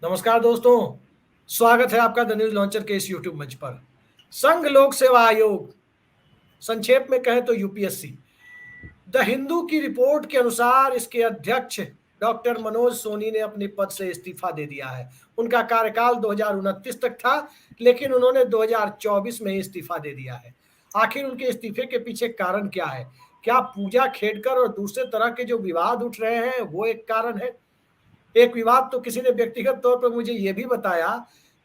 नमस्कार दोस्तों, स्वागत है आपका द न्यूज लॉन्चर के इस यूट्यूब मंच पर। संघ लोक सेवा आयोग, संक्षेप में कहें तो यूपीएससी, द हिंदू की रिपोर्ट के अनुसार इसके अध्यक्ष डॉक्टर मनोज सोनी ने अपने पद से इस्तीफा दे दिया है। उनका कार्यकाल 2029 तक था, लेकिन उन्होंने 2024 में ही इस्तीफा दे दिया है। आखिर उनके इस्तीफे के पीछे कारण क्या है? क्या पूजा खेड़कर और दूसरे तरह के जो विवाद उठ रहे हैं वो एक कारण है? एक विवाद तो किसी ने व्यक्तिगत तौर पर मुझे ये भी बताया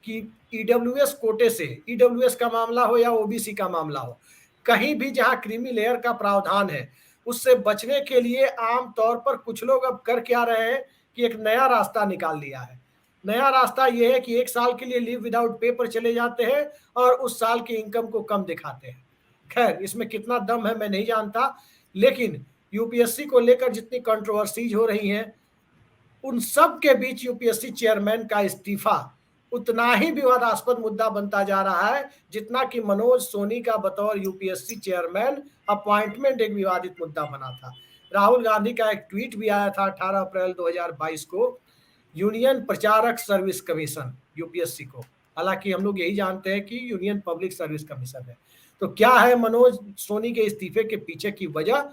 कि ईडब्ल्यूएस कोटे से, ईडब्ल्यूएस का मामला हो या ओबीसी का मामला हो, कहीं भी जहां क्रीमी लेयर का प्रावधान है, उससे बचने के लिए आम तौर पर कुछ लोग अब कर क्या रहे हैं कि एक नया रास्ता निकाल लिया है। नया रास्ता यह है कि 1 साल के लिए लीव विदाउट पे पर चले जाते हैं और उस साल की इनकम को कम दिखाते हैं। खैर, इसमें कितना दम है मैं नहीं जानता, लेकिन यूपीएससी को लेकर जितनी कंट्रोवर्सीज हो रही हैं, उन सब के बीच यूपीएससी चेयरमैन का इस्तीफा उतना ही विवादास्पद मुद्दा बनता जा रहा है जितना कि मनोज सोनी का बतौर यूपीएससी चेयरमैन अपॉइंटमेंट एक विवादित मुद्दा बना था। राहुल गांधी का एक ट्वीट भी आया था 18 अप्रैल 2022 को, यूनियन प्रचारक सर्विस कमीशन यूपीएससी को। हालांकि हम लोग यही जानते हैं कि यूनियन पब्लिक सर्विस कमीशन है। तो क्या है मनोज सोनी के इस्तीफे के पीछे की वजह,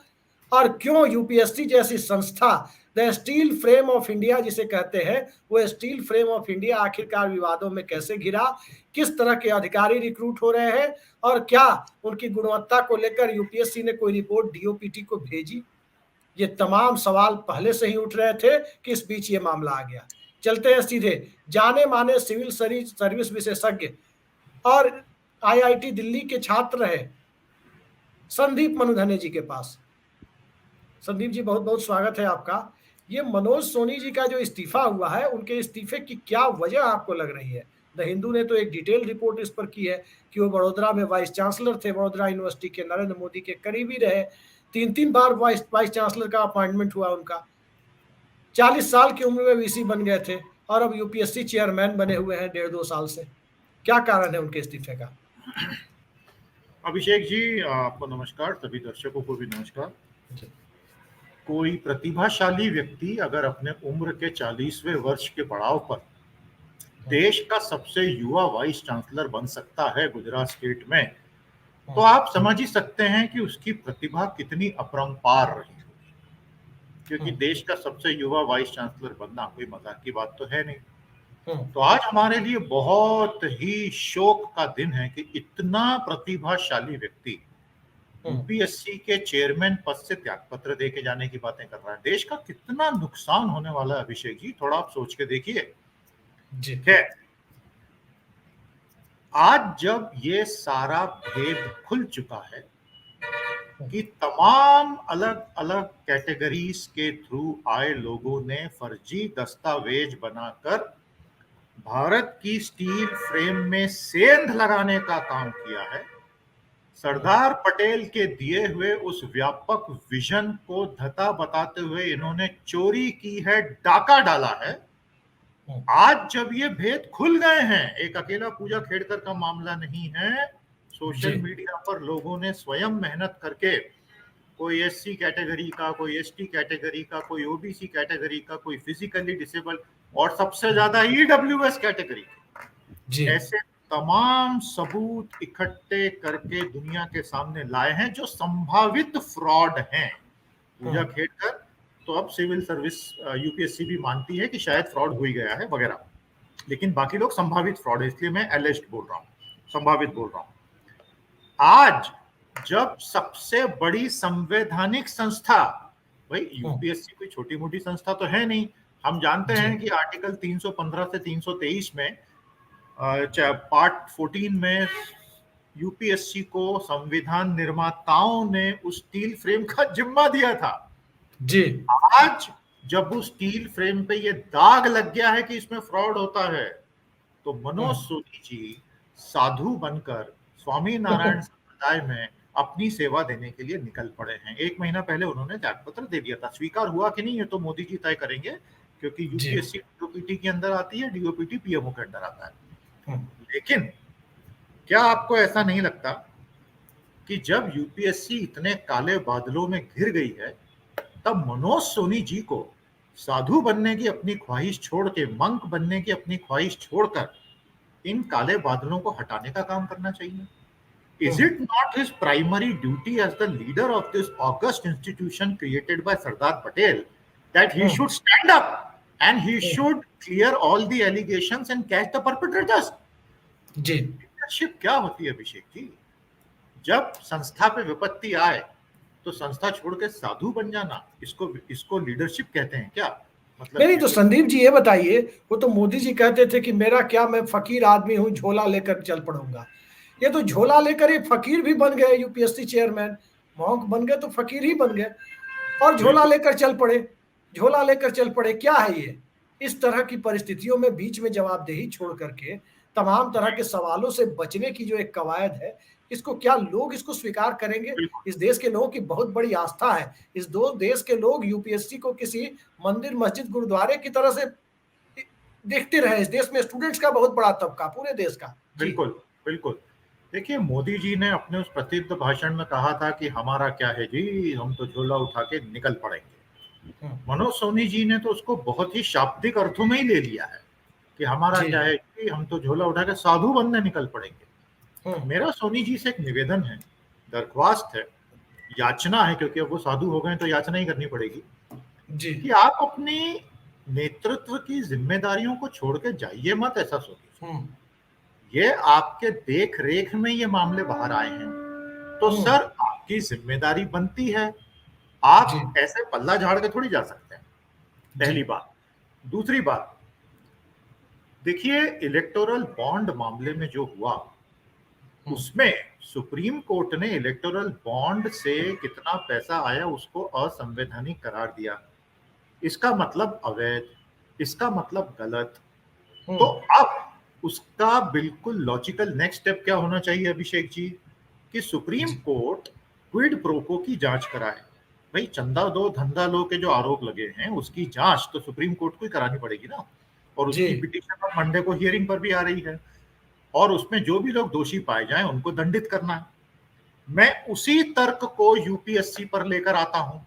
और क्यों यूपीएससी जैसी संस्था, the steel frame of India जिसे कहते हैं, वो स्टील फ्रेम ऑफ इंडिया आखिरकार विवादों में कैसे घिरा, किस तरह के अधिकारी रिक्रूट हो रहे हैं, और क्या उनकी गुणवत्ता को लेकर यूपीएससी ने कोई रिपोर्ट डीओपीटी को भेजी? ये तमाम सवाल पहले से ही उठ रहे थे कि इस बीच ये मामला आ गया। चलते हैं सीधे जाने माने सिविल सर्विस विशेषज्ञ और आईआईटी दिल्ली के छात्र रहे संदीप मनुधने जी के पास। संदीप जी, बहुत बहुत स्वागत है आपका। ये मनोज सोनी जी का जो इस्तीफा हुआ है, उनके इस्तीफे की क्या वजह आपको लग रही है? द हिंदू ने तो एक डिटेल रिपोर्ट इस पर की है कि वो बड़ोदरा में वाइस चांसलर थे, बड़ोदरा यूनिवर्सिटी के, नरेंद्र मोदी के करीबी रहे, 3 बार वाइस चांसलर का अपॉइंटमेंट हुआ उनका, 40 साल की उम्र में वीसी बन गए थे और अब यूपीएससी चेयरमैन बने हुए हैं 1.5-2 साल से। क्या कारण है उनके इस्तीफे का? अभिषेक जी, आपको नमस्कार, सभी दर्शकों को भी नमस्कार। कोई प्रतिभाशाली व्यक्ति अगर अपने उम्र के 40वें वर्ष के पड़ाव पर देश का सबसे युवा वाइस चांसलर बन सकता है गुजरात स्टेट में, तो आप समझ ही सकते हैं कि उसकी प्रतिभा कितनी अपरंपार रही, क्योंकि देश का सबसे युवा वाइस चांसलर बनना कोई मजाक की बात तो है नहीं। तो आज हमारे लिए बहुत ही शोक का दिन है कि इतना प्रतिभाशाली व्यक्ति यूपीएससी के चेयरमैन पद से त्यागपत्र देके जाने की बातें कर रहा है। देश का कितना नुकसान होने वाला है अभिषेक जी, थोड़ा आप सोच के देखिए। खैर, आज जब ये सारा भेद खुल चुका है कि तमाम अलग अलग कैटेगरीज के थ्रू आए लोगों ने फर्जी दस्तावेज बनाकर भारत की स्टील फ्रेम में सेंध लगाने का काम किया है, सरदार पटेल के दिए हुए उस व्यापक विजन को धता बताते हुए इन्होंने चोरी की है, डाका डाला है। आज जब ये भेद खुल गए हैं, एक अकेला पूजा खेड़कर का मामला नहीं है, सोशल मीडिया पर लोगों ने स्वयं मेहनत करके, कोई एससी कैटेगरी का, कोई एसटी कैटेगरी का, कोई ओबीसी कैटेगरी का, कोई फिजिकली डिसेबल और सबसे ज्यादा ईडब्ल्यूएस कैटेगरी के, ऐसे तमाम सबूत इकट्ठे करके दुनिया के सामने लाए हैं जो संभावित फ्रॉड हैं। पूजा खेड़कर तो अब सिविल सर्विस यूपीएससी भी मानती है कि शायद फ्रॉड हो ही गया है वगैरह, लेकिन बाकी लोग संभावित फ्रॉड है, इसलिए मैं एलिस्ड बोल रहा हूँ, संभावित बोल रहा हूँ। आज जब सबसे बड़ी संवैधानिक संस्था, भाई यूपीएससी कोई छोटी मोटी संस्था तो है नहीं, हम जानते हैं कि आर्टिकल 315 से 323 में पार्ट 14 में यूपीएससी को संविधान निर्माताओं ने उस स्टील फ्रेम का जिम्मा दिया था जी। आज जब उस स्टील फ्रेम पे ये दाग लग गया है कि इसमें फ्रॉड होता है, तो मनोज सोनी जी साधु बनकर स्वामी नारायण संप्रदाय में अपनी सेवा देने के लिए निकल पड़े हैं। 1 महीना पहले उन्होंने त्यागपत्र दे दिया था। स्वीकार हुआ कि नहीं ये तो मोदी जी तय करेंगे, क्योंकि यूपीएससी डीओपीटी के अंदर आती है, डीओपीटी पीएमओ के अंदर आता है। लेकिन क्या आपको ऐसा नहीं लगता कि जब यूपीएससी इतने काले बादलों में घिर गई है, तब मनोज सोनी जी को साधु बनने की अपनी ख्वाहिश छोड़ के, मंक बनने की अपनी ख्वाहिश छोड़कर इन काले बादलों को हटाने का काम करना चाहिए। Is it not his primary duty as the leader of this august institution created by Sardar Patel that he should stand up and he should clear all the allegations and catch the perpetrators? जी leadership क्या होती है अभिषेक जी? जब संस्था पे विपत्ति आए तो संस्था छोड़ के साधु बन जाना, इसको लीडरशिप कहते हैं क्या? मतलब नहीं तो संदीप जी ये बताइए, वो तो मोदी जी कहते थे कि मेरा क्या, मैं फकीर आदमी हूं, झोला लेकर चल पड़ूंगा। ये तो झोला लेकर एक फकीर भी बन गए, यूपीएससी चेयरमैन, मॉन्क बन गए तो फकीर ही बन गए, और झोला लेकर चल पड़े, झोला लेकर चल पड़े। क्या है ये? इस तरह की परिस्थितियों में बीच में जवाबदेही छोड़ करके तमाम तरह के सवालों से बचने की जो एक कवायद है, इसको क्या लोग इसको स्वीकार करेंगे? इस देश के लोगों की बहुत बड़ी आस्था है। इस दो देश के लोग यूपीएससी को किसी मंदिर, मस्जिद, गुरुद्वारे की तरह से देखते रहे। इस देश में स्टूडेंट्स का बहुत बड़ा तबका, पूरे देश का। बिल्कुल बिल्कुल। देखिए, मोदी जी ने अपने उस प्रसिद्ध भाषण में कहा था कि हमारा क्या है जी, हम तो झोला उठा के निकल पड़ेंगे। मनोज सोनी जी ने तो उसको बहुत ही शाब्दिक अर्थों में ही ले लिया है कि हमारा क्या है कि हम तो झोला उठा के साधु बनने निकल पड़ेंगे। मेरा सोनी जी से एक निवेदन है, दरख्वास्त है, याचना है, क्योंकि अब वो साधु हो गए तो याचना ही करनी पड़ेगी जी कि आप अपनी नेतृत्व की जिम्मेदारियों को छोड़ के जाइए मत, ऐसा सोचिए। ये आपके देख रेख में ये मामले बाहर आए हैं तो सर आपकी जिम्मेदारी बनती है, आप ऐसे पल्ला झाड़ के थोड़ी जा सकते हैं, पहली बात। दूसरी बात, देखिए, इलेक्टोरल बॉन्ड मामले में जो हुआ उसमें सुप्रीम कोर्ट ने इलेक्टोरल बॉन्ड से कितना पैसा आया उसको असंवैधानिक करार दिया। इसका मतलब अवैध, इसका मतलब गलत। तो अब उसका बिल्कुल लॉजिकल नेक्स्ट स्टेप क्या होना चाहिए अभिषेक जी, कि सुप्रीम कोर्ट क्विड प्रोको की जांच कराए। भाई, चंदा दो धंधा लो के जो आरोप लगे हैं उसकी जांच तो सुप्रीम कोर्ट को ही करानी पड़ेगी ना, और उसकी पिटीशन अब मंडे को हियरिंग पर भी आ रही है, और उसमें जो भी लोग दोषी पाए जाएं उनको दंडित करना है। मैं उसी तर्क को यूपीएससी पर लेकर आता हूं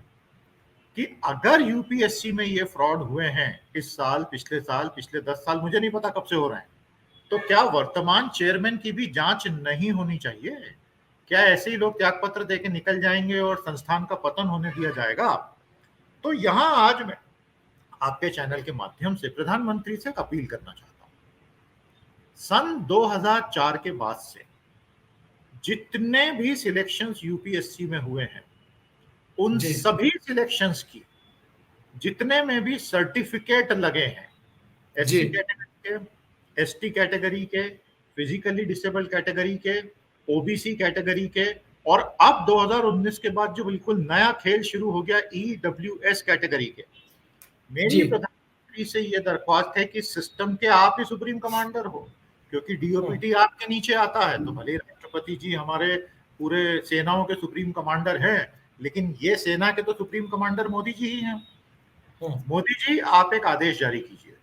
कि अगर यूपीएससी में ये फ्रॉड हुए हैं इस साल, पिछले साल, पिछले 10 साल, मुझे नहीं पता कब से हो रहे हैं, तो क्या वर्तमान चेयरमैन की भी जांच नहीं होनी चाहिए? क्या ऐसे ही लोग त्यागपत्र देके निकल जाएंगे और संस्थान का पतन होने दिया जाएगा? तो यहां आज मैं आपके चैनल के माध्यम से प्रधानमंत्री से एक अपील करना चाहता हूं। सन 2004 के बाद से जितने भी सिलेक्शंस यूपीएससी में हुए हैं उन सभी सिलेक्शंस की, जितने में भी सर्टिफिकेट लगे हैं, एससी कैटेगरी के, एसटी कैटेगरी के, फिजिकली डिसेबल्ड कैटेगरी के, ओबीसी कैटेगरी के, और अब 2019 के बाद जो बिल्कुल नया खेल शुरू हो गया ईडब्ल्यूएस कैटेगरी के, मेरी प्रधानमंत्री से ये दरख्वास्त है कि सिस्टम के आप ही सुप्रीम कमांडर हो, क्योंकि डीओपीटी आपके नीचे आता है। तो भले राष्ट्रपति जी हमारे पूरे सेनाओं के सुप्रीम कमांडर हैं, लेकिन ये सेना के तो सुप्रीम कमांडर मोदी जी ही हैं। मोदी जी, आप एक आदेश जारी कीजिए,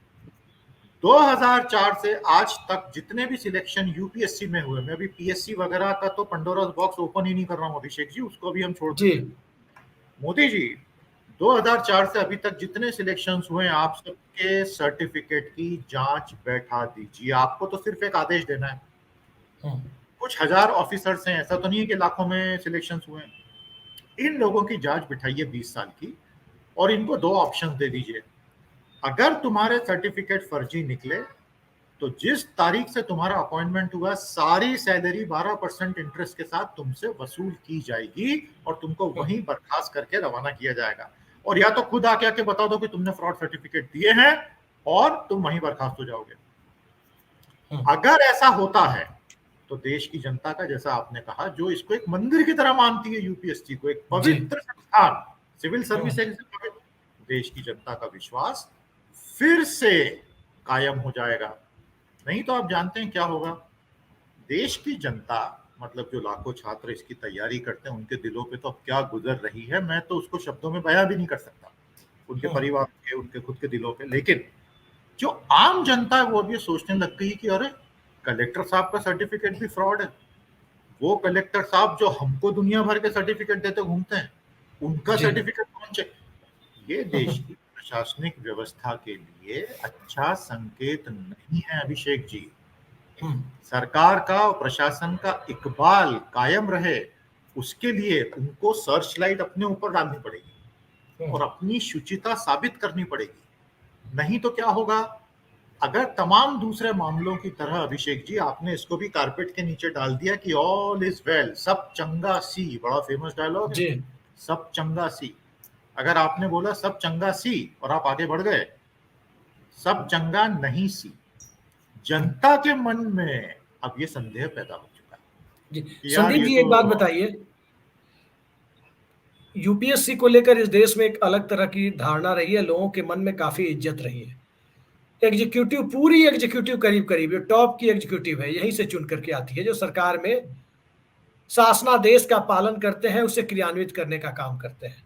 2004 से आज तक जितने भी सिलेक्शन यूपीएससी में हुए, मैं अभी पीएससी वगैरह का तो पंडोरास बॉक्स ओपन ही नहीं कर रहा हूं अभिषेक जी, उसको भी हम छोड़ दें। मोदी जी, 2004 से अभी तक जितने सिलेक्शंस हुए, आप सबके सर्टिफिकेट की जांच बैठा दीजिए। आपको तो सिर्फ एक आदेश देना है। कुछ हजार ऑफिसर्स हैं, ऐसा तो नहीं है कि लाखों में सिलेक्शंस हुए हैं। इन लोगों की जांच बिठाइए 20 साल की, और इनको 2 ऑप्शन दे दीजिए। अगर तुम्हारे सर्टिफिकेट फर्जी निकले तो जिस तारीख से तुम्हारा अपॉइंटमेंट हुआ, सारी सैलरी 12% इंटरेस्ट के साथ तुमसे वसूल की जाएगी और तुमको वहीं बर्खास्त करके रवाना किया जाएगा। और या तो खुद आके बता दो कि तुमने फ्रॉड सर्टिफिकेट दिए हैं और तुम वहीं बर्खास्त हो जाओगे। अगर ऐसा होता है तो देश की जनता का, जैसा आपने कहा, जो इसको एक मंदिर की तरह मानती है यूपीएससी को, एक पवित्र संस्थान, सिविल सर्विस, देश की जनता का विश्वास फिर से कायम हो जाएगा। नहीं तो आप जानते हैं क्या होगा, देश की जनता, मतलब जो लाखों छात्र इसकी तैयारी करते हैं, उनके दिलों पे तो अब क्या गुजर रही है, मैं तो उसको शब्दों में बयां भी नहीं कर सकता, उनके परिवार के, उनके खुद के दिलों पे। लेकिन जो आम जनता है वो अब ये सोचने लग गई कि अरे, कलेक्टर साहब का सर्टिफिकेट भी फ्रॉड है। वो कलेक्टर साहब जो हमको दुनिया भर के सर्टिफिकेट देते घूमते हैं, उनका सर्टिफिकेट कौन चाहिए? ये देश की प्रशासनिक व्यवस्था के लिए अच्छा संकेत नहीं है अभिषेक जी। सरकार का और प्रशासन का इकबाल कायम रहे, उसके लिए उनको सर्च लाइट अपने ऊपर डालनी पड़ेगी और अपनी शुचिता साबित करनी पड़ेगी। नहीं तो क्या होगा, अगर तमाम दूसरे मामलों की तरह अभिषेक जी आपने इसको भी कारपेट के नीचे डाल दिया कि ऑल इज वेल, सब चंगा सी, बड़ा फेमस डायलॉग है, जी सब चंगा सी। अगर आपने बोला सब चंगा सी और आप आगे बढ़ गए, सब चंगा नहीं सी, जनता के मन में अब ये संदेह पैदा हो चुका है जी। कि यार संदीप ये जी, एक बात तो बताइए, यूपीएससी को लेकर इस देश में एक अलग तरह की धारणा रही है, लोगों के मन में काफी इज्जत रही है। एग्जीक्यूटिव, पूरी एग्जीक्यूटिव करीब करीब ये टॉप की एग्जीक्यूटिव है, यहीं से चुन करके आती है, जो सरकार में शासनादेश का पालन करते हैं, उसे क्रियान्वित करने का काम करते हैं।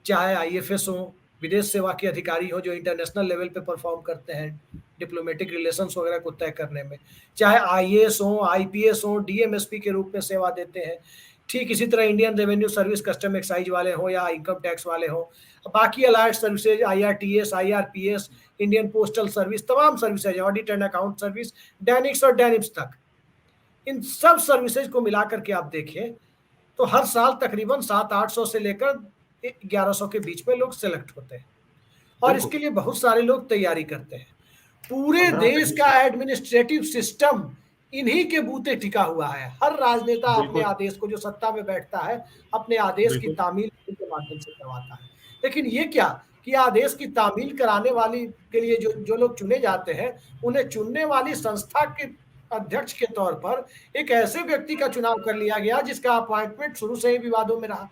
चाहे आईएफएस हो, विदेश सेवा के अधिकारी हो जो इंटरनेशनल लेवल पे परफॉर्म करते हैं डिप्लोमेटिक रिलेशंस वगैरह को तय करने में, चाहे आईएएस हो, आईपीएस हो, डीएमएसपी के रूप में सेवा देते हैं। ठीक इसी तरह Indian revenue service, custom excise वाले हो या इनकम टैक्स वाले हो, बाकी allied services, IRTS, IRPS, Indian postal service, तमाम services, audit and account service, DANICS और डैनिप्स तक, इन सब सर्विसेज को मिलाकर के आप देखें तो हर साल तकरीबन 700-800 से लेकर 1100 के बीच में लोग सेलेक्ट होते हैं और बिल्कुल इसके लिए बहुत सारे लोग तैयारी करते हैं। पूरे 15 से देश 20 का लाख एडमिनिस्ट्रेटिव सिस्टम इन्हीं के बूते टिका हुआ है। हर राजनेता अपने बिल्कुल आदेश को, जो सत्ता में बैठता है, अपने आदेश की बिल्कुल तामील के माध्यम से करवाता है। लेकिन ये क्या कि आदेश की तामील कराने वाली के लिए जो जो लोग चुने जाते हैं, उन्हें चुनने वाली संस्था के अध्यक्ष के तौर पर एक ऐसे व्यक्ति का चुनाव कर लिया गया जिसका अपॉइंटमेंट शुरू से ही विवादों में रहा।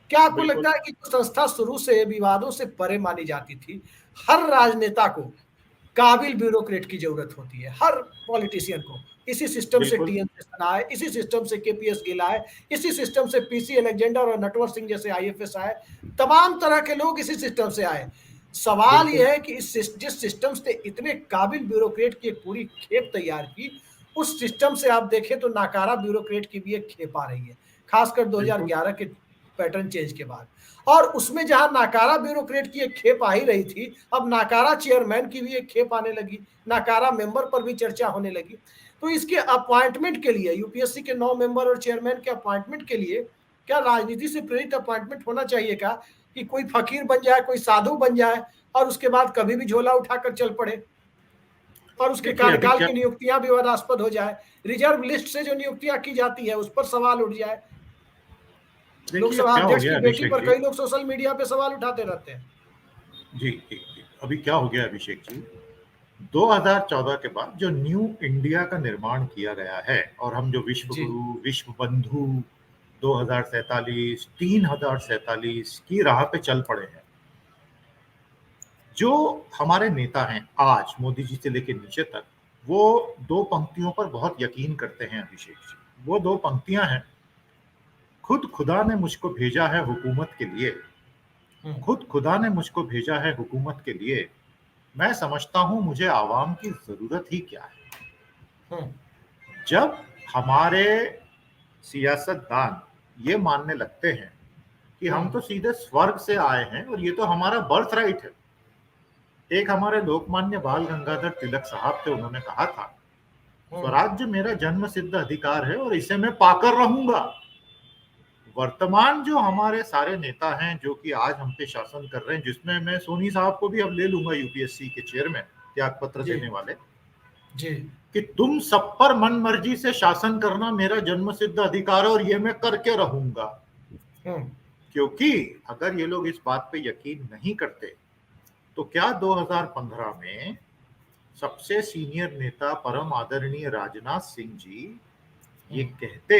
क्या आपको बिल्कुल लगता है कि जो संस्था शुरू से विवादों से परे मानी जाती थी, हर राजनेता को काबिल ब्यूरोक्रेट की जरूरत होती है, हर पॉलिटिशियन को। इसी सिस्टम से बिल्कुल टीएन शेषन आए, इसी सिस्टम से केपीएस गिल आए, इसी सिस्टम से पीसी अलेक्जेंडर और नटवर सिंह जैसे आईएफएस आए, तमाम तरह के लोग इसी सिस्टम से आए। सवाल बिल्कुल यह है कि जिस सिस्टम से इतने काबिल ब्यूरोक्रेट की एक पूरी खेप तैयार की, उस सिस्टम से आप देखें तो नाकारा ब्यूरोक्रेट की भी एक खेप आ रही है, खासकर बिल्कुल 2011 के पैटर्न चेंज के बाद। और उसमें जहां नाकारा ब्यूरोक्रेट की एक खेप आ ही रही थी, अब नाकारा चेयरमैन की भी एक खेप आने लगी, नाकारा मेंबर पर भी चर्चा होने लगी। तो इसके अपॉइंटमेंट के लिए, यूपीएससी के 9 मेंबर और चेयरमैन के अपॉइंटमेंट के लिए क्या राजनीति से प्रेरित अपॉइंटमेंट होना चाहिए क्या, कि कोई फकीर बन जाए, कोई साधु बन जाए और उसके बाद कभी भी झोला उठाकर चल पड़े और उसके देखिए अभी कार्यकाल क्या, की नियुक्तियां भी विवादास्पद हो जाए, रिजर्व लिस्ट से जो नियुक्तियां की जाती है उस पर सवाल उठ जाए। देखिए अब लोकसभा क्या हो अध्यक्ष गया की बेटी अभिषेक पर जी, कई लोग सोशल मीडिया पे सवाल उठाते रहते हैं। जी जी जी, अभी क्या हो गया अभिषेक जी, 2014 के बाद जो न्यू इंडिया का निर्माण किया गया है और हम जो विश्व जी गुरु, विश्व बंधु 2047, 3047 की राह पे चल पड़े हैं। जो हमारे नेता हैं आज मोदी जी से लेकर नीचे तक, वो दो पंक्तियों पर बहुत यकीन करते हैं अभिषेक जी। वो दो पंक्तियां हैं, खुद खुदा ने मुझको भेजा है हुकूमत के लिए, खुद खुदा ने मुझको भेजा है हुकूमत के लिए, मैं समझता हूं मुझे आवाम की जरूरत ही क्या है। जब हमारे सियासतदान ये मानने लगते हैं कि हम तो सीधे स्वर्ग से आए हैं और ये तो हमारा बर्थ राइट है। एक हमारे लोकमान्य बाल गंगाधर तिलक साहब थे, उन्होंने कहा था, स्वराज्य मेरा जन्म सिद्ध अधिकार है और इसे मैं पाकर रहूंगा। वर्तमान जो हमारे सारे नेता हैं जो कि आज हम पे शासन कर रहे हैं, जिसमें मैं सोनी साहब को भी अब ले लूंगा यूपीएससी के चेयरमैन, त्याग पत्र जी देने वाले, जी कि तुम सब पर मन मर्जी से शासन करना मेरा जन्म सिद्ध अधिकार है और ये मैं करके रहूंगा। क्योंकि अगर ये लोग इस बात पे यकीन नहीं करते तो क्या 2015 में सबसे सीनियर नेता परम आदरणीय राजनाथ सिंह जी ये कहते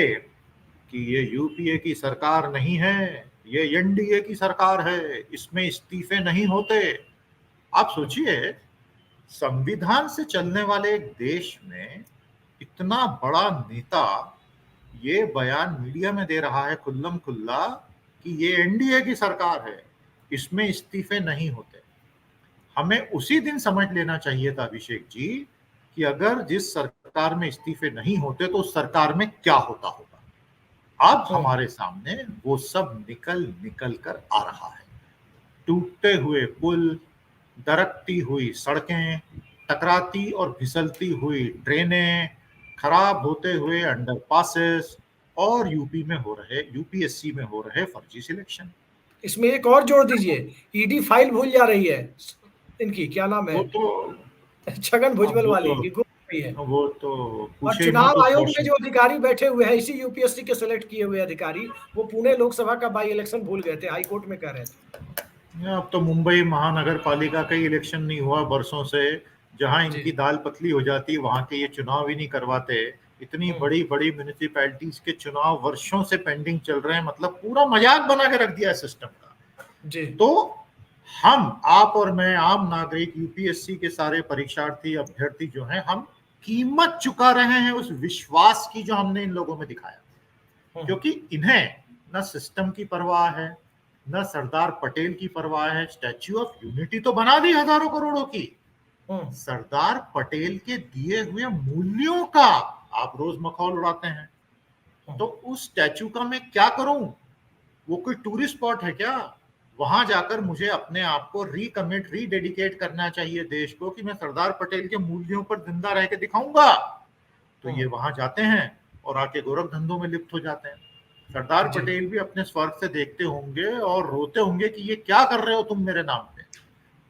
कि ये यूपीए की सरकार नहीं है, ये एनडीए की सरकार है, इसमें इस्तीफे नहीं होते। आप सोचिए, संविधान से चलने वाले एक देश में इतना बड़ा नेता ये बयान मीडिया में दे रहा है खुल्लम खुल्ला कि ये एनडीए की सरकार है, इसमें इस्तीफे नहीं होते। हमें उसी दिन समझ लेना चाहिए था अभिषेक जी कि अगर जिस सरकार में इस्तीफे नहीं होते तो उस सरकार में क्या होता होगा। अब हमारे सामने वो सब निकल निकल कर आ रहा है। टूटते हुए पुल, दरकती हुई सड़कें, टकराती और फिसलती हुई ट्रेनें, खराब होते हुए अंडरपासेस और यूपीएससी में हो रहे फर्जी सिलेक्शन। इसमें एक और जोड़ दीजिए, ईडी फाइल भूल जा रही है, इनकी क्या नाम है, वो तो छगन अब भुजबल वाली की गुम हो गई है। वो तो और पूछे मत, चुनाव तो आयोग में सोशल। जो अधिकारी बैठे हुए हैं इसी यूपीएससी के सिलेक्ट किए हुए अधिकारी, वो पुणे लोकसभा का बाई इलेक्शन भूल गए थे, हाई कोर्ट में कह रहे थे। अब तो मुंबई महानगर पालिका का ही इलेक्शन नहीं हुआ बरसों से, जहां जी। इनकी दाल पतली हो जाती, वहां के ये चुनाव ही नहीं करवाते। इतनी हम्म। बड़ी बड़ी म्यूनिसिपैलिटीज के चुनाव वर्षों से पेंडिंग चल रहे हैं, मतलब पूरा मजाक बना के रख दिया है सिस्टम का। जी। तो हम, आप और मैं, आम नागरिक, यूपीएससी के सारे परीक्षार्थी अभ्यर्थी जो हैं, हम कीमत चुका रहे हैं उस विश्वास की जो हमने इन लोगों में दिखाया। हम्म। क्योंकि इन्हें न सिस्टम की परवाह है, न सरदार पटेल की परवाह है। स्टैच्यू ऑफ यूनिटी तो बना दी हजारों करोड़ों की, हम्म। सरदार पटेल के दिए हुए मूल्यों का आप रोज मखौल उड़ाते हैं। तो उस स्टैच्यू का मैं क्या करूं? वो कोई टूरिस्ट स्पॉट है क्या? वहां जाकर मुझे अपने आप को रिकमिट, रीडेडिकेट करना चाहिए देश को, कि मैं सरदार पटेल के मूल्यों पर जिंदा रह के दिखाऊंगा। तो ये वहां जाते हैं और आके गोरख धंधों में लिप्त हो जाते हैं। सरदार जी। पटेल भी अपने स्वर्ग से देखते होंगे और रोते होंगे कि ये क्या कर रहे हो तुम मेरे नाम पे।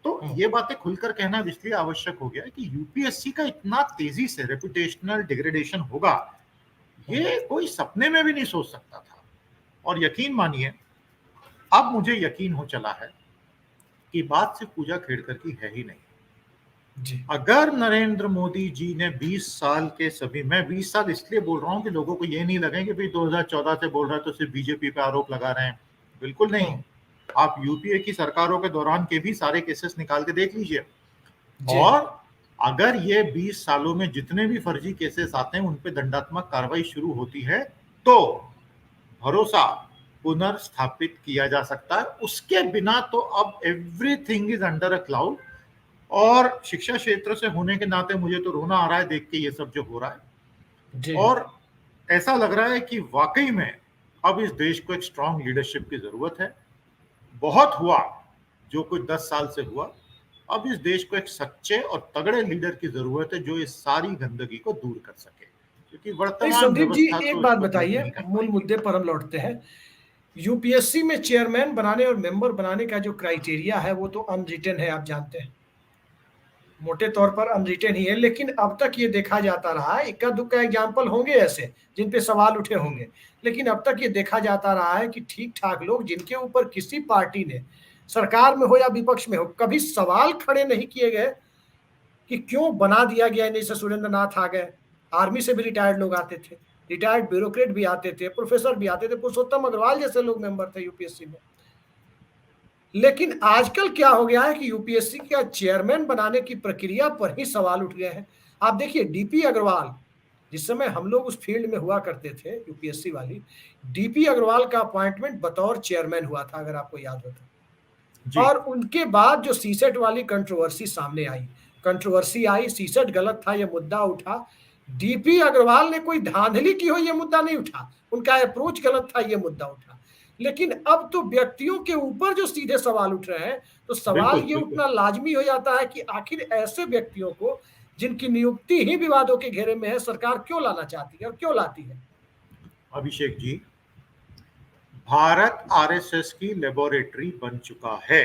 तो ये बातें खुलकर कहना इसलिए आवश्यक हो गया कि यूपीएससी का इतना तेजी से रेपुटेशनल डिग्रेडेशन होगा, ये कोई सपने में भी नहीं सोच सकता था। और यकीन मानिए, अब मुझे यकीन हो चला है कि बात सिर्फ पूजा खेड़कर की है ही नहीं। जी। अगर नरेंद्र मोदी जी ने 20 साल के सभी, मैं 20 साल इसलिए बोल रहा हूं कि लोगों को ये नहीं लगे कि भाई 2014 से बोल रहा है तो सिर्फ बीजेपी पे आरोप लगा रहे हैं। बिल्कुल नहीं। आप यूपीए की सरकारों के दौरान के भी सारे केसेस निकाल के देख लीजिए। और अगर ये 20 सालों में जितने भी फर्जी केसेस आते हैं उन पे दंडात्मक कार्रवाई शुरू होती है, तो भरोसा पुनर्स्थापित किया जा सकता है। उसके बिना तो अब everything is under a cloud. और शिक्षा क्षेत्र से होने के नाते मुझे तो रोना आ रहा है देख के ये सब जो हो रहा है। जी। और ऐसा लग रहा है कि वाकई में अब इस देश को एक स्ट्रांग लीडरशिप की जरूरत है। बहुत हुआ जो कुछ 10 साल से हुआ, अब इस देश को एक सच्चे और तगड़े लीडर की जरूरत है जो इस सारी गंदगी को दूर कर सके, क्योंकि वर्तमान संदीप जी, व्यवस्था एक तो बात इसको दूर बताइए, नहीं कर मूल पाएगी। मुद्दे पर हम लौटते हैं। यूपीएससी में चेयरमैन बनाने और मेंबर बनाने का जो क्राइटेरिया है वो तो अनरिटन है, आप जानते हैं, मोटे तौर पर अनरिटन ही है। लेकिन अब तक ये देखा जाता रहा है, इक्का दुक्का एग्जाम्पल होंगे ऐसे जिन पे सवाल उठे होंगे, लेकिन अब तक ये देखा जाता रहा है कि ठीक ठाक लोग जिनके ऊपर किसी पार्टी ने, सरकार में हो या विपक्ष में हो, कभी सवाल खड़े नहीं किए गए कि क्यों बना दिया गया। जैसे सुरेंद्र नाथ आ गए, आर्मी से भी रिटायर्ड लोग आते थे, रिटायर्ड ब्यूरोक्रेट भी आते थे, प्रोफेसर भी आते थे, पुरुषोत्तम अग्रवाल जैसे लोग मेंबर थे यूपीएससी में। लेकिन आजकल क्या हो गया है कि यूपीएससी का चेयरमैन बनाने की प्रक्रिया पर ही सवाल उठ गए हैं। आप देखिए डीपी अग्रवाल, जिस समय हम लोग उस फील्ड में हुआ करते थे यूपीएससी वाली, डीपी अग्रवाल का अपॉइंटमेंट बतौर चेयरमैन हुआ था, अगर आपको याद हो तो। जी और उनके बाद जो सीसेट वाली कंट्रोवर्सी सामने आई, सीसेट गलत था, ये मुद्दा उठा। डीपी अग्रवाल ने कोई धांधली की हो ये मुद्दा नहीं उठा, उनका अप्रोच गलत था ये मुद्दा उठा। लेकिन अब तो व्यक्तियों के ऊपर जो सीधे सवाल उठ रहे हैं, तो सवाल बिल्कुल ये बिल्कुल। उठना लाजमी हो जाता है कि आखिर ऐसे व्यक्तियों को जिनकी नियुक्ति ही विवादों के घेरे में है, सरकार क्यों लाना चाहती है और क्यों लाती है? अभिषेक जी, भारत आरएसएस की लेबोरेटरी बन चुका है।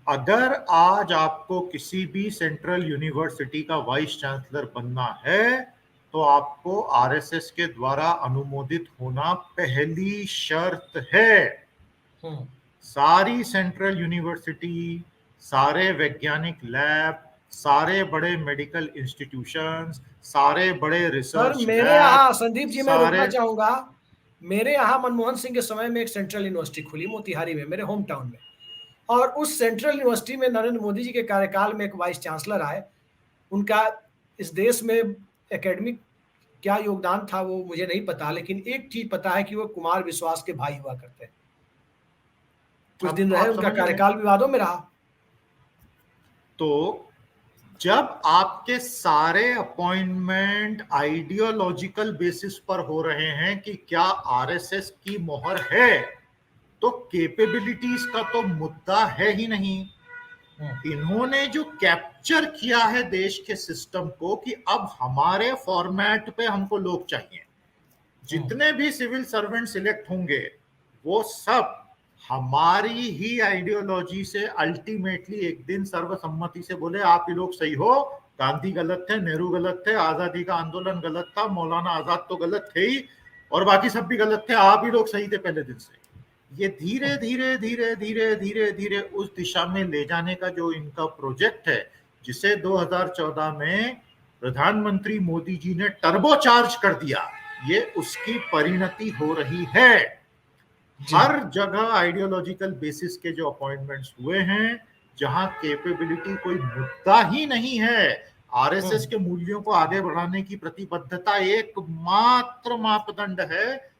अगर आज आपको किसी भी सेंट्रल यूनिवर्सिटी का वाइस चांसलर बनना है, तो आपको आरएसएस के द्वारा अनुमोदित होना पहली शर्त है। सारी सेंट्रल यूनिवर्सिटी, सारे वैज्ञानिक लैब, सारे बड़े मेडिकल इंस्टीट्यूशंस, सारे बड़े सर रिसर्च मेरे लैब, यहाँ, संदीप जी मैं सारे। रोकना चाहूंगा, मेरे यहाँ मनमोहन सिंह के समय में एक सेंट्रल यूनिवर्सिटी खुली मोतिहारी में, मेरे होम टाउन में। और उस सेंट्रल यूनिवर्सिटी में नरेंद्र मोदी जी के कार्यकाल में एक वाइस चांसलर आए। उनका इस देश में एकेडमिक क्या योगदान था वो मुझे नहीं पता, लेकिन एक चीज पता है कि वो कुमार विश्वास के भाई हुआ करते हैं। कुछ अब दिन रहे, आप उनका समझ रहे हैं। कार्यकाल विवादों में रहा। तो जब आपके सारे अपॉइंटमेंट आइडियोलॉजिकल बेसिस पर हो रहे हैं कि क्या आरएसएस की मोहर है, तो कैपेबिलिटीज का तो मुद्दा है ही नहीं। इन्होंने जो कैप्चर किया है देश के सिस्टम को कि अब हमारे फॉर्मेट पे हमको लोग चाहिए, जितने भी सिविल सर्वेंट सिलेक्ट होंगे वो सब हमारी ही आइडियोलॉजी से अल्टीमेटली एक दिन सर्वसम्मति से बोले आप ही लोग सही हो, गांधी गलत थे, नेहरू गलत थे, आजादी का आंदोलन गलत था, मौलाना आजाद तो गलत थे ही और बाकी सब भी गलत थे, आप ही लोग सही थे पहले दिन से। ये धीरे धीरे धीरे धीरे धीरे धीरे उस दिशा में ले जाने का जो इनका प्रोजेक्ट है, जिसे 2014 में प्रधानमंत्री मोदी जी ने टर्बोचार्ज कर दिया, ये उसकी परिणति हो रही है। हर जगह आइडियोलॉजिकल बेसिस के जो अपॉइंटमेंट्स हुए हैं, जहां कैपेबिलिटी कोई मुद्दा ही नहीं है, आरएसएस के मूल्यों को आगे बढ़ाने की प्रतिबद्धता एकमात्र मापदंड है,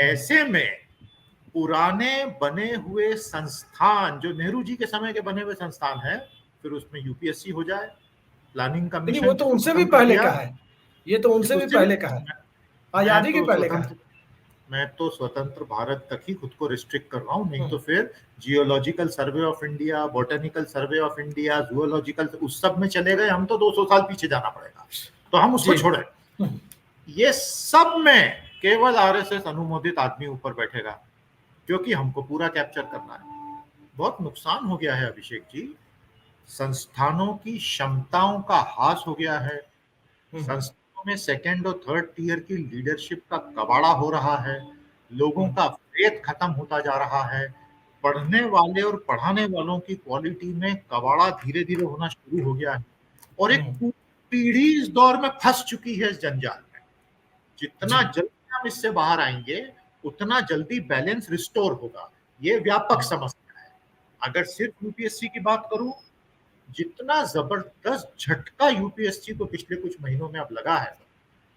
ऐसे में पुराने बने हुए संस्थान जो नेहरू जी के समय के बने हुए संस्थान है, फिर उसमें यूपीएससी हो जाए, प्लानिंग कमीशन, वो तो उनसे भी पहले का है, ये तो उनसे भी पहले का है, आजादी के पहले का है। मैं तो स्वतंत्र भारत तक ही खुद को रिस्ट्रिक्ट कर रहा हूँ, नहीं तो फिर geological survey of India, botanical survey of India, zoological, उस सब में चले गए हम तो 200 साल पीछे जाना पड़ेगा, तो हम उसको छोड़े। ये सब में केवल आरएसएस अनुमोदित आदमी ऊपर बैठेगा, क्योंकि हमको पूरा कैप्चर करना है। बहुत नुकसान हो गया है अभिषेक जी, संस्थानों की क्षमताओं का हास हो गया है, संस्थानों में सेकेंड और थर्ड टीयर की लीडरशिप का कबाड़ा हो रहा है, लोगों का फेथ खत्म होता जा रहा है, पढ़ने वाले और पढ़ाने वालों की क्वालिटी में कबाड़ा धीरे धीरे होना शुरू हो गया है, और एक पीढ़ी इस दौर में फंस चुकी है इस जंजाल में। जितना जल्दी हम इससे बाहर आएंगे उतना जल्दी बैलेंस रिस्टोर होगा, ये व्यापक समस्या है। अगर सिर्फ यूपीएससी की बात करूं, जितना जबरदस्त झटका यूपीएससी को पिछले कुछ महीनों में अब लगा है,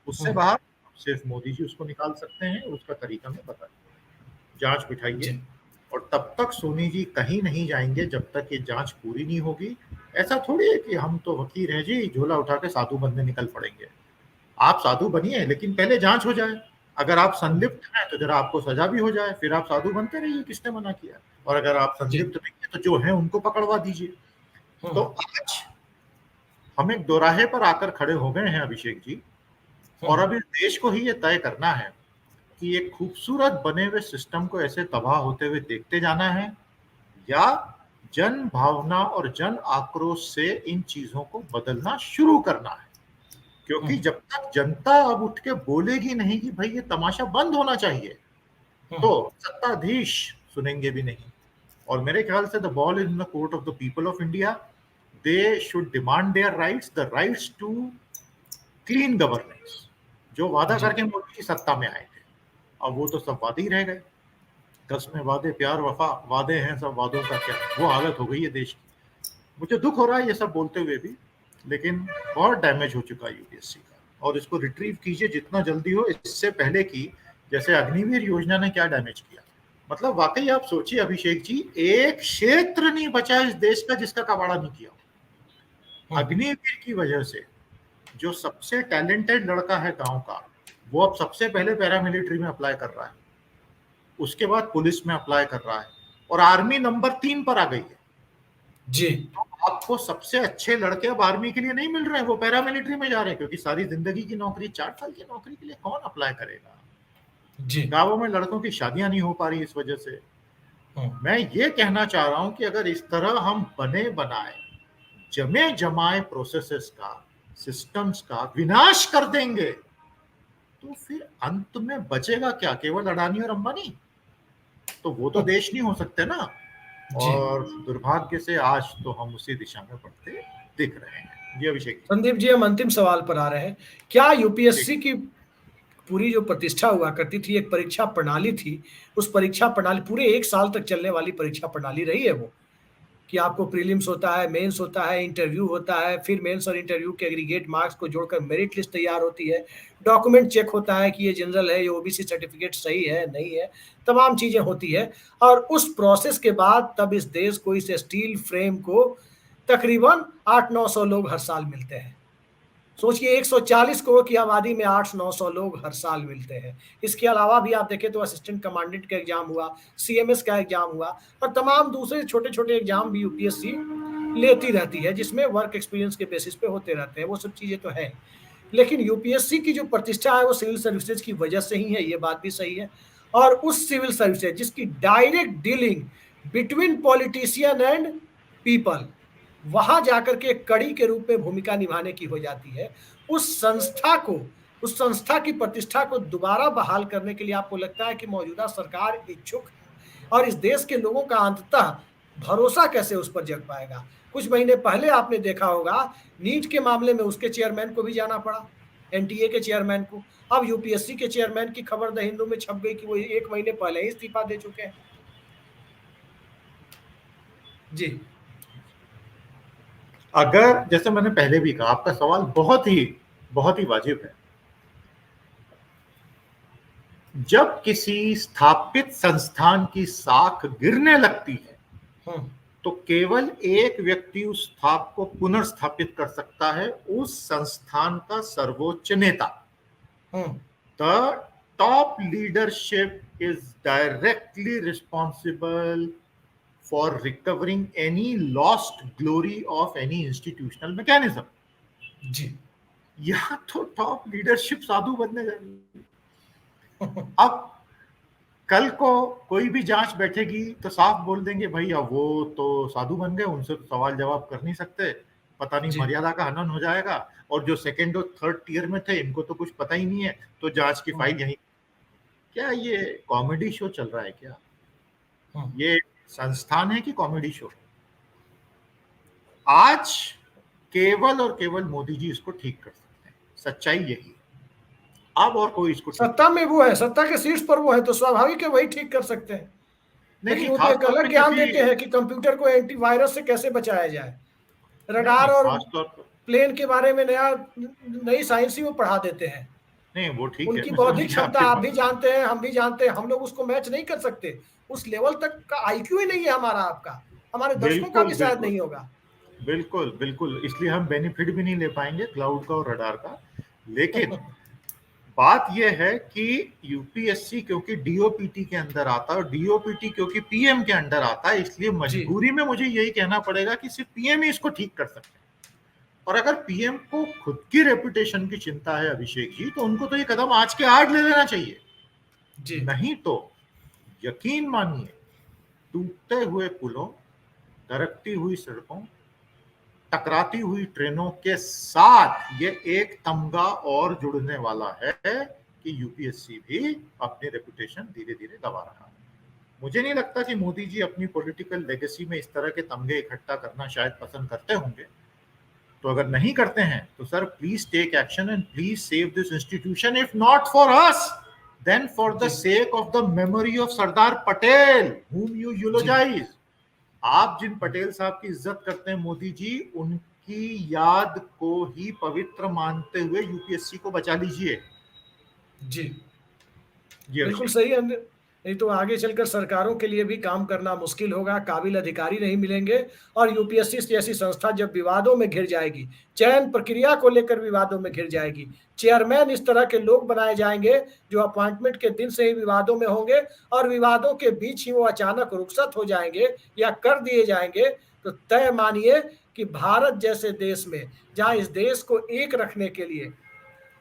उससे बाहर सिर्फ मोदी जी उसको निकाल सकते हैं, उसका तरीका मैं बता जांच बिठाइए, और तब तक सोनी जी कहीं नहीं जाएंगे जब तक ये जांच पूरी नहीं होगी। ऐसा थोड़ी है कि हम तो वकील हैं जी, झोला उठा के साधु बनने निकल पड़ेंगे। आप साधु बनिए, लेकिन पहले जांच हो जाए, अगर आप संलिप्त हैं तो जरा आपको सजा भी हो जाए, फिर आप साधु बनते रहिए, किसने मना किया, और अगर आप संलिप्त नहीं है तो जो है उनको पकड़वा दीजिए। तो आज हम एक दोराहे पर आकर खड़े हो गए हैं अभिषेक जी, और अब इस देश को ही ये तय करना है कि एक खूबसूरत बने हुए सिस्टम को ऐसे तबाह होते हुए देखते जाना है, या जन भावना और जन आक्रोश से इन चीजों को बदलना शुरू करना है। क्योंकि जब तक जनता अब उठ के बोलेगी नहीं कि भाई ये तमाशा बंद होना चाहिए, तो सत्ताधीश सुनेंगे भी नहीं। और मेरे ख्याल से the ball is in the court of the people of India. They should demand their rights, the rights to clean governance, जो वादा करके मोदी की सत्ता में आए थे, अब वो तो सब वादे ही रह गए। कस्में वादे, प्यार वफा, वादे हैं सब, वादों का क्या, वो हालत हो गई है देश की। मुझे दुख हो रहा है ये सब बोलते हुए भी, लेकिन बहुत डैमेज हो चुका है यूपीएससी का, और इसको रिट्रीव कीजिए जितना जल्दी हो, इससे पहले की जैसे अग्निवीर योजना ने क्या डैमेज किया। मतलब वाकई आप सोचिए अभिषेक जी, एक क्षेत्र नहीं बचा इस देश का जिसका कबाड़ा नहीं किया। अग्निवीर की वजह से जो सबसे टैलेंटेड लड़का है गांव का, वो अब सबसे पहले पैरामिलिट्री में अप्लाई कर रहा है, उसके बाद पुलिस में अप्लाई कर रहा है, और आर्मी नंबर 3 पर आ गई है जी। तो आपको सबसे अच्छे लड़के अब आर्मी के लिए नहीं मिल रहे हैं, वो पैरामिलिट्री में जा रहे हैं, क्योंकि सारी जिंदगी की नौकरी, 4 साल की नौकरी के लिए कौन अप्लाई करेगा जी। गांवों में लड़कों की शादियां नहीं हो पा रही इस वजह से। मैं ये कहना चाह रहा हूं कि अगर इस तरह हम बने बनाए जमे जमाए प्रोसेसेस का, सिस्टम्स का विनाश कर देंगे, तो फिर अंत में बचेगा क्या? केवल अडानी और अंबानी, तो वो तो देश नहीं हो सकते ना। और दुर्भाग्य से आज तो हम उसी दिशा में बढ़ते दिख रहे हैं। जी अभिषेक। संदीप जी, हम अंतिम सवाल पर आ रहे हैं। क्या यूपीएससी की पूरी जो प्रतिष्ठा हुआ करती थी, एक परीक्षा प्रणाली थी, उस परीक्षा प्रणाली पूरे 1 साल तक चलने वाली परीक्षा प्रणाली रही है वो, कि आपको प्रीलिम्स होता है, मेंस होता है, इंटरव्यू होता है, फिर मेंस और इंटरव्यू के एग्रीगेट मार्क्स को जोड़कर मेरिट लिस्ट तैयार होती है, डॉक्यूमेंट चेक होता है कि ये जनरल है, ये ओबीसी सर्टिफिकेट सही है, नहीं है, तमाम चीजें होती है। और उस प्रोसेस के बाद तब इस देश को, इस स्टील फ्रेम को तकरीबन 800-900 लोग हर साल मिलते हैं। सोचिए 140 करोड़ की आबादी में 800-900 लोग हर साल मिलते हैं। इसके अलावा भी आप देखें तो असिस्टेंट कमांडेंट का एग्जाम हुआ, सीएमएस का एग्जाम हुआ और तमाम दूसरे छोटे-छोटे एग्जाम भी यूपीएससी लेती रहती है, जिसमें वर्क एक्सपीरियंस के बेसिस पे होते रहते हैं। वो सब चीजें तो है, लेकिन यूपीएससी की जो प्रतिष्ठा है वो सिविल सर्विसेज की वजह से ही है, ये बात भी सही है। और उस सिविल सर्विसेज जिसकी direct dealing between politician and people, वहां जाकर के एक कड़ी के रूप में भूमिका निभाने की हो जाती है। उस संस्था को, उस संस्था की प्रतिष्ठा को दोबारा बहाल करने के लिए आपको लगता है कि मौजूदा सरकार इच्छुक है? और इस देश के लोगों का अंततः भरोसा कैसे उस पर जग पाएगा? कुछ महीने पहले आपने देखा होगा नीट के मामले में उसके चेयरमैन को भी जाना पड़ा, एनटीए के चेयरमैन को। अब यूपीएससी के चेयरमैन की खबर द हिंदू में छप गई कि वो 1 महीने पहले ही इस्तीफा दे चुके हैं। जी। अगर, जैसे मैंने पहले भी कहा, आपका सवाल बहुत ही वाजिब है। जब किसी स्थापित संस्थान की साख गिरने लगती है तो केवल एक व्यक्ति उस स्थाप को पुनर्स्थापित कर सकता है, उस संस्थान का सर्वोच्च नेता। The top leadership is directly responsible for recovering any lost glory of any institutional mechanism. जी। यहां तो टॉप लीडरशिप साधु बनने जाएगी। अब कल को कोई भी जांच बैठेगी तो साफ बोल देंगे भाई अब वो तो साधु बन गए, उनसे तो सवाल जवाब कर नहीं सकते, पता नहीं मर्यादा का हनन हो जाएगा, और जो सेकंड और थर्ड टियर में थे इनको तो कुछ पता ही नहीं है, तो जांच की फाइल यहीं। क्या ये कॉमेडी शो चल रहा है क्या? ये संस्थान है कि कॉमेडी शो? आज केवल और केवल मोदी जी इसको ठीक कर सकते हैं, सच्चाई यही है। अब और कोई इसको सत्ता में वो है, सत्ता के शीर्ष पर वो है, तो स्वाभाविक है वही ठीक कर सकते हैं। लेकिन वो तो एक अलग ज्ञान देते हैं कि कंप्यूटर को एंटीवायरस से कैसे बचाया जाए, रडार और प्लेन के बारे में नई साइंस ही वो पढ़ा देते हैं। नहीं वो ठीक है, उनकी बौद्धिक क्षमता आप भी जानते हैं, हम भी जानते हैं, हम लोग उसको मैच नहीं कर सकते। उस लेवल तक का आईक्यू ही नहीं है हमारा, आपका, हमारे दर्शकों का भी शायद नहीं होगा। बिल्कुल बिल्कुल, इसलिए हम बेनिफिट भी नहीं ले पाएंगे क्लाउड का और रडार का। लेकिन बात यह है कि यूपीएससी क्योंकि डीओपीटी के अंदर आता है और डीओपीटी क्योंकि पीएम के अंदर आता है, इसलिए मजबूरी में मुझे यही कहना पड़ेगा कि सिर्फ पीएम ही इसको ठीक कर सकते हैं। और अगर पीएम को खुद की रेपुटेशन की चिंता है अभिषेक जी, तो उनको तो ये कदम आज के आज ले लेना चाहिए जी। नहीं तो यकीन मानिए, टूटते हुए पुलों, दरकती हुई सड़कों, टकराती हुई ट्रेनों के साथ ये एक तमगा और जुड़ने वाला है कि यूपीएससी भी अपनी रेपुटेशन धीरे धीरे गंवा रहा है। मुझे नहीं लगता कि मोदी जी अपनी पॉलिटिकल लेगेसी में इस तरह के तमगे इकट्ठा करना शायद पसंद करते होंगे। तो अगर नहीं करते हैं तो sir please take action and please save this institution, if not for us then for the sake of the memory of Sardar Patel whom you eulogize। आप जिन पटेल साहब की इज्जत करते हैं मोदी जी, उनकी याद को ही पवित्र मानते हुए यूपीएससी को बचा लीजिए। जी बिल्कुल सही है, नहीं तो आगे चलकर सरकारों के लिए भी काम करना मुश्किल होगा, काबिल अधिकारी नहीं मिलेंगे। और यूपीएससी जैसी संस्था जब विवादों में घिर जाएगी, चयन प्रक्रिया को लेकर विवादों में घिर जाएगी, चेयरमैन इस तरह के लोग बनाए जाएंगे जो अपॉइंटमेंट के दिन से ही विवादों में होंगे और विवादों के बीच ही वो अचानक रुखसत हो जाएंगे या कर दिए जाएंगे, तो तय मानिए कि भारत जैसे देश में, जहां इस देश को एक रखने के लिए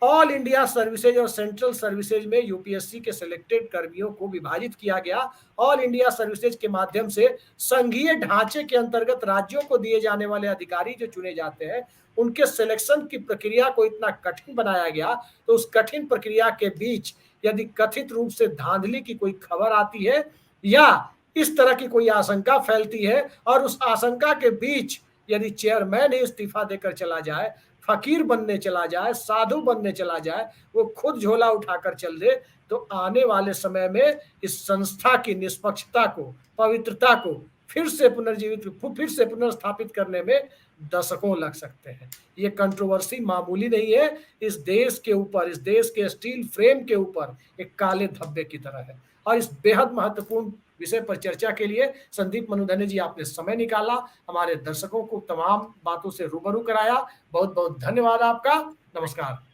ऑल इंडिया सर्विसेज और सेंट्रल सर्विसेज में यूपीएससी के सिलेक्टेड कर्मियों को विभाजित किया गया, ऑल इंडिया सर्विसेज के माध्यम से संघीय ढांचे के अंतर्गत राज्यों को दिए जाने वाले अधिकारी जो चुने जाते हैं, उनके सिलेक्शन की प्रक्रिया को इतना कठिन बनाया गया, तो उस कठिन प्रक्रिया के बीच यदि कथित रूप से धांधली की कोई खबर आती है या इस तरह की कोई आशंका फैलती है और उस आशंका के बीच यदि चेयरमैन ही इस्तीफा देकर चला जाए, फकीर बनने चला जाए, साधु बनने चला जाए, वो खुद झोला उठाकर चल दे, तो आने वाले समय में इस संस्था की निष्पक्षता को, पवित्रता को फिर से पुनर्स्थापित करने में दशकों लग सकते हैं। ये कंट्रोवर्सी मामूली नहीं है, इस देश के स्टील फ्रेम के ऊपर एक काले धब्बे की तरह है। और इस बेहद महत्वपूर्ण विषय पर चर्चा के लिए संदीप मनुधने जी आपने समय निकाला, हमारे दर्शकों को तमाम बातों से रूबरू कराया। बहुत बहुत धन्यवाद आपका। नमस्कार।